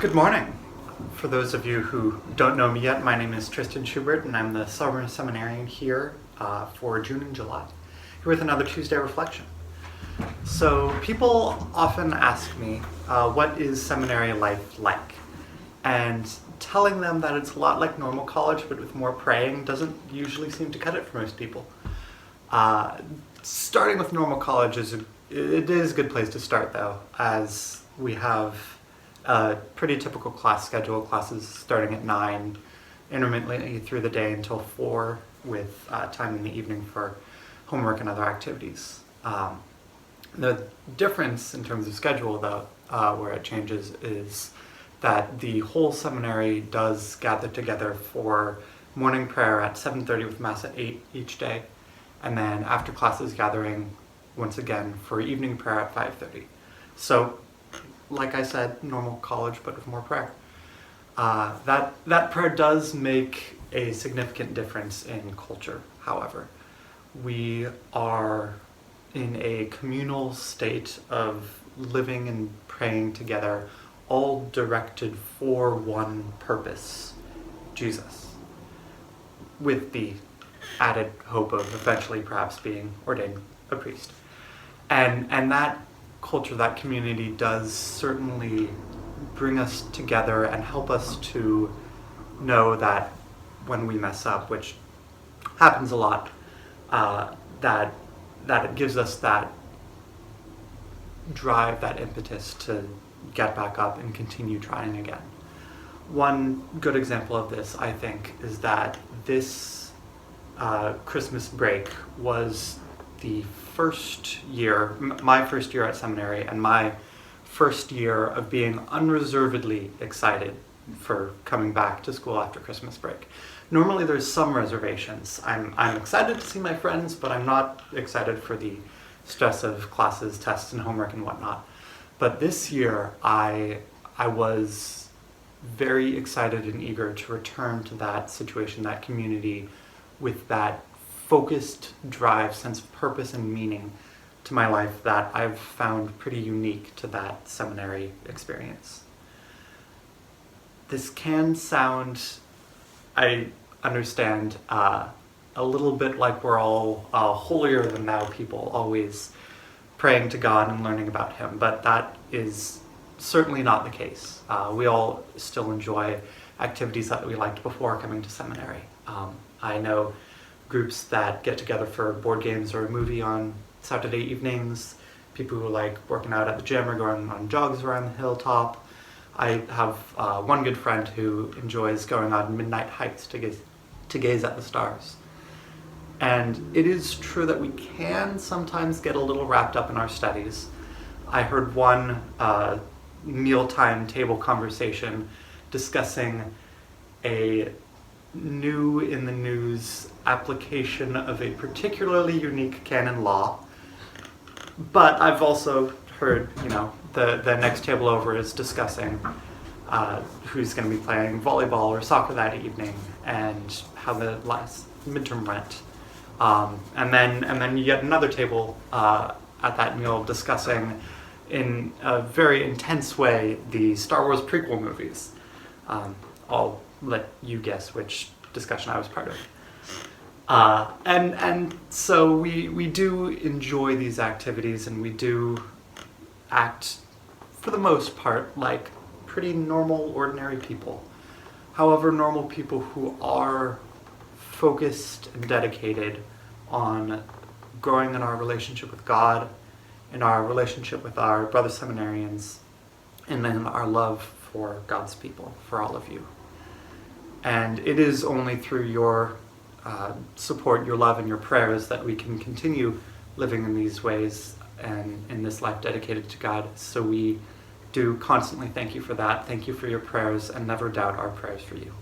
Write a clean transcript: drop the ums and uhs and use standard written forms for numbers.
Good morning. For those of you who don't know me yet, my name is Tristan Schubert, and I'm the summer seminarian here for June and July, here with another Tuesday reflection. So people often ask me, what is seminary life like? And telling them that it's a lot like normal college, but with more praying, doesn't usually seem to cut it for most people. Starting with normal college is a good place to start, though, as we have a pretty typical class schedule, classes starting at 9, intermittently through the day until 4, with time in the evening for homework and other activities. The difference in terms of schedule, though, where it changes, is that the whole seminary does gather together for morning prayer at 7:30 with Mass at 8 each day, and then after classes gathering once again for evening prayer at 5:30. So, like I said, normal college, but with more prayer. That prayer does make a significant difference in culture, however. We are in a communal state of living and praying together, all directed for one purpose, Jesus, with the added hope of eventually perhaps being ordained a priest. And that culture, that community, does certainly bring us together and help us to know that when we mess up, which happens a lot, that it gives us that drive, that impetus to get back up and continue trying again. One good example of this, I think, is that this Christmas break was the first year, my first year at seminary, and my first year of being unreservedly excited for coming back to school after Christmas break. Normally there's some reservations. I'm excited to see my friends, but I'm not excited for the stress of classes, tests, and homework and whatnot. But this year I was very excited and eager to return to that situation, that community, with that focused drive, sense of purpose and meaning to my life that I've found pretty unique to that seminary experience. This can sound, I understand, a little bit like we're all holier than thou people, always praying to God and learning about Him, but that is certainly not the case. We all still enjoy activities that we liked before coming to seminary. I know groups that get together for board games or a movie on Saturday evenings, people who like working out at the gym or going on jogs around the hilltop. I have one good friend who enjoys going on midnight hikes to gaze at the stars. And it is true that we can sometimes get a little wrapped up in our studies. I heard one mealtime table conversation discussing a new in the news application of a particularly unique canon law. But I've also heard, the next table over is discussing who's going to be playing volleyball or soccer that evening and how the last midterm went. And then you get another table at that meal discussing in a very intense way the Star Wars prequel movies. I'll let you guess which discussion I was part of. And so we do enjoy these activities, and we do act, for the most part, like pretty normal, ordinary people. However, normal people who are focused and dedicated on growing in our relationship with God, in our relationship with our brother seminarians, and then our love for God's people, for all of you. And it is only through your support, your love, and your prayers that we can continue living in these ways and in this life dedicated to God. So we do constantly thank you for that. Thank you for your prayers, and never doubt our prayers for you.